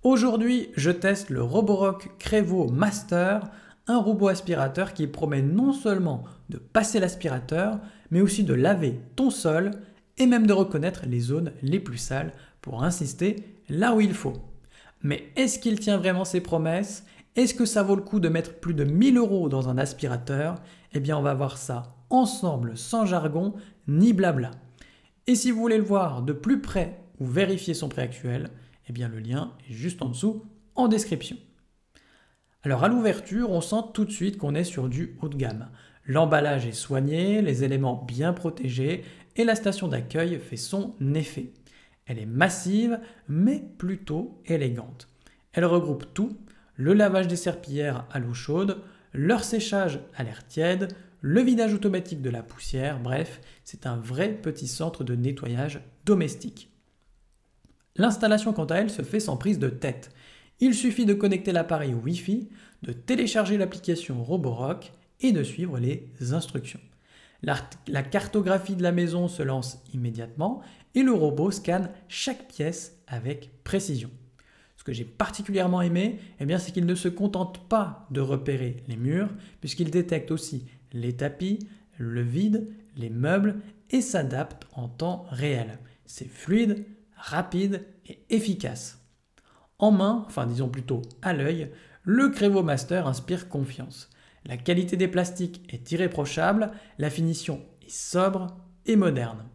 Aujourd'hui, je teste le Roborock Crevo Master, un robot aspirateur qui promet non seulement de passer l'aspirateur, mais aussi de laver ton sol et même de reconnaître les zones les plus sales pour insister là où il faut. Mais est-ce qu'il tient vraiment ses promesses? Est-ce que ça vaut le coup de mettre plus de 1000 € dans un aspirateur? Eh bien, on va voir ça ensemble, sans jargon ni blabla. Et si vous voulez le voir de plus près ou vérifier son prix actuel, eh bien le lien est juste en dessous en description. Alors à l'ouverture, on sent tout de suite qu'on est sur du haut de gamme. L'emballage est soigné, les éléments bien protégés et la station d'accueil fait son effet. Elle est massive mais plutôt élégante. Elle regroupe tout, le lavage des serpillères à l'eau chaude, leur séchage à l'air tiède, le vidage automatique de la poussière, bref, c'est un vrai petit centre de nettoyage domestique. L'installation quant à elle se fait sans prise de tête. Il suffit de connecter l'appareil au Wi-Fi, de télécharger l'application Roborock et de suivre les instructions. La cartographie de la maison se lance immédiatement et le robot scanne chaque pièce avec précision. Ce que j'ai particulièrement aimé, c'est qu'il ne se contente pas de repérer les murs, puisqu'il détecte aussi les tapis, le vide, les meubles et s'adapte en temps réel. C'est fluide, rapide et efficace. En main, enfin disons plutôt à l'œil, le Crevo Master inspire confiance. La qualité des plastiques est irréprochable, la finition est sobre et moderne.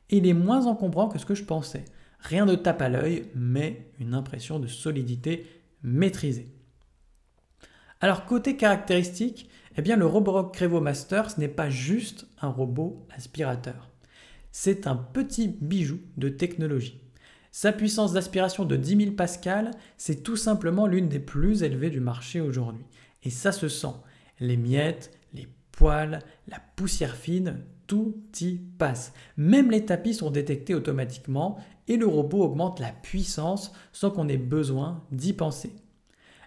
Et il est moins encombrant que ce que je pensais. Rien de tape à l'œil, mais une impression de solidité maîtrisée. Alors côté caractéristiques, le Roborock Crevo Master, ce n'est pas juste un robot aspirateur. C'est un petit bijou de technologie. Sa puissance d'aspiration de 10 000 pascal, c'est tout simplement l'une des plus élevées du marché aujourd'hui. Et ça se sent. Les miettes, les poils, la poussière fine, tout y passe. Même les tapis sont détectés automatiquement et le robot augmente la puissance sans qu'on ait besoin d'y penser.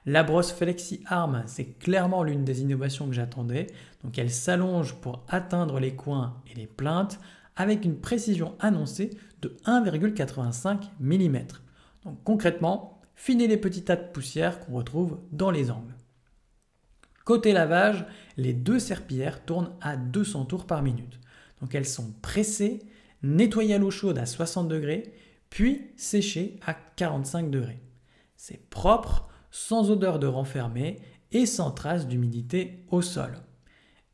La brosse Flexi Arm, c'est clairement l'une des innovations que j'attendais. Donc elle s'allonge pour atteindre les coins et les plinthes avec une précision annoncée de 1,85 mm. Donc concrètement, finez les petits tas de poussière qu'on retrouve dans les angles. Côté lavage, les deux serpillères tournent à 200 tours par minute. Donc elles sont pressées, nettoyées à l'eau chaude à 60 degrés, puis séchées à 45 degrés. C'est propre, sans odeur de renfermé et sans trace d'humidité au sol.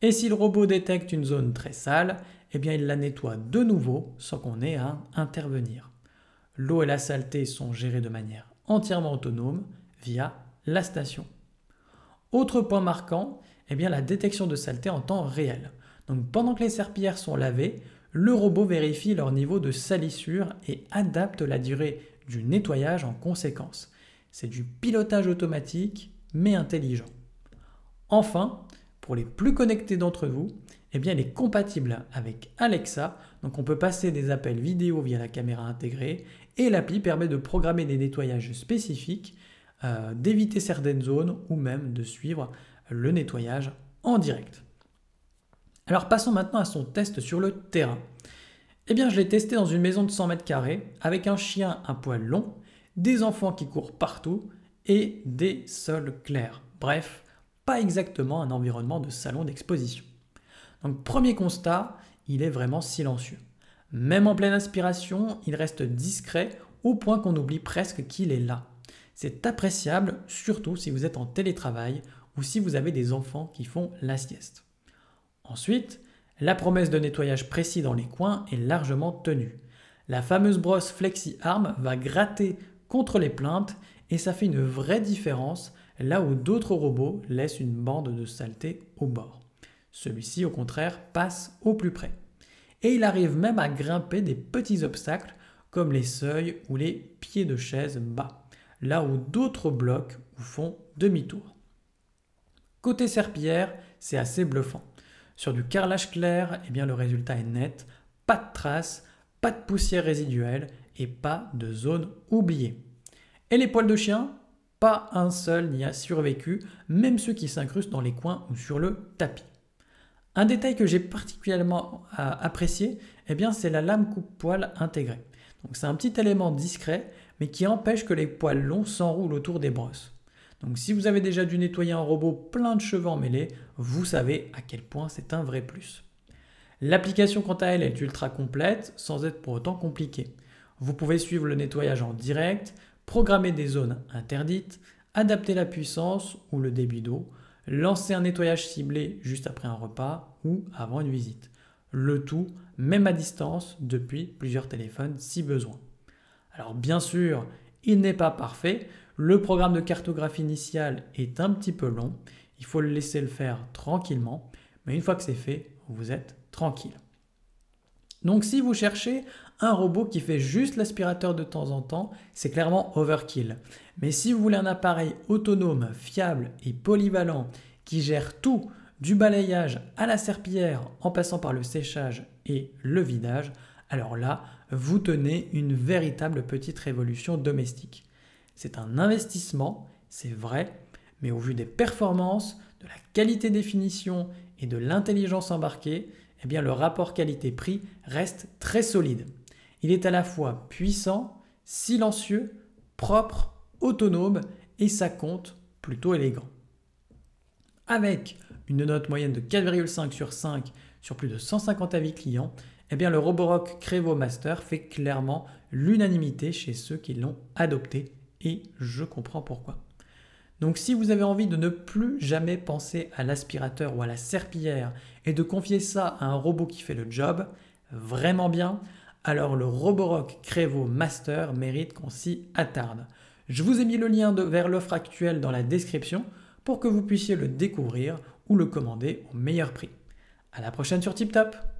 Et si le robot détecte une zone très sale, il la nettoie de nouveau sans qu'on ait à intervenir. L'eau et la saleté sont gérées de manière entièrement autonome via la station. Autre point marquant, la détection de saleté en temps réel. Donc pendant que les serpillères sont lavées, le robot vérifie leur niveau de salissure et adapte la durée du nettoyage en conséquence. C'est du pilotage automatique mais intelligent. Enfin, pour les plus connectés d'entre vous, elle est compatible avec Alexa, donc on peut passer des appels vidéo via la caméra intégrée et l'appli permet de programmer des nettoyages spécifiques, d'éviter certaines zones ou même de suivre le nettoyage en direct. Alors passons maintenant à son test sur le terrain. Je l'ai testé dans une maison de 100 m² avec un chien à poil long, des enfants qui courent partout et des sols clairs. Bref, pas exactement un environnement de salon d'exposition. Donc premier constat, il est vraiment silencieux. Même en pleine inspiration, il reste discret au point qu'on oublie presque qu'il est là. C'est appréciable, surtout si vous êtes en télétravail ou si vous avez des enfants qui font la sieste. Ensuite, la promesse de nettoyage précis dans les coins est largement tenue. La fameuse brosse Flexi Arm va gratter contre les plinthes et ça fait une vraie différence là où d'autres robots laissent une bande de saleté au bord. Celui-ci, au contraire, passe au plus près. Et il arrive même à grimper des petits obstacles comme les seuils ou les pieds de chaise bas, là où d'autres bloquent ou font demi-tour. Côté serpillière, c'est assez bluffant. Sur du carrelage clair, le résultat est net, pas de traces, pas de poussière résiduelle et pas de zone oubliée. Et les poils de chien? Pas un seul n'y a survécu, même ceux qui s'incrustent dans les coins ou sur le tapis. Un détail que j'ai particulièrement apprécié, c'est la lame coupe-poil intégrée. Donc c'est un petit élément discret, mais qui empêche que les poils longs s'enroulent autour des brosses. Donc si vous avez déjà dû nettoyer un robot plein de cheveux emmêlés, vous savez à quel point c'est un vrai plus. L'application quant à elle est ultra complète sans être pour autant compliquée. Vous pouvez suivre le nettoyage en direct, programmer des zones interdites, adapter la puissance ou le débit d'eau, lancer un nettoyage ciblé juste après un repas ou avant une visite. Le tout, même à distance, depuis plusieurs téléphones si besoin. Alors bien sûr, il n'est pas parfait, le programme de cartographie initiale est un petit peu long, il faut le laisser le faire tranquillement, mais une fois que c'est fait, vous êtes tranquille. Donc si vous cherchez un robot qui fait juste l'aspirateur de temps en temps, c'est clairement overkill. Mais si vous voulez un appareil autonome, fiable et polyvalent qui gère tout, du balayage à la serpillière en passant par le séchage et le vidage, alors là, vous tenez une véritable petite révolution domestique. C'est un investissement, c'est vrai, mais au vu des performances, de la qualité des finitions et de l'intelligence embarquée, eh bien le rapport qualité-prix reste très solide. Il est à la fois puissant, silencieux, propre, autonome et ça compte plutôt élégant. Avec une note moyenne de 4,5 sur 5 sur plus de 150 avis clients, eh bien le Roborock Crevo Master fait clairement l'unanimité chez ceux qui l'ont adopté et je comprends pourquoi. Donc si vous avez envie de ne plus jamais penser à l'aspirateur ou à la serpillière et de confier ça à un robot qui fait le job vraiment bien, alors le Roborock Crevo Master mérite qu'on s'y attarde. Je vous ai mis le lien vers l'offre actuelle dans la description pour que vous puissiez le découvrir ou le commander au meilleur prix. À la prochaine sur TipTop!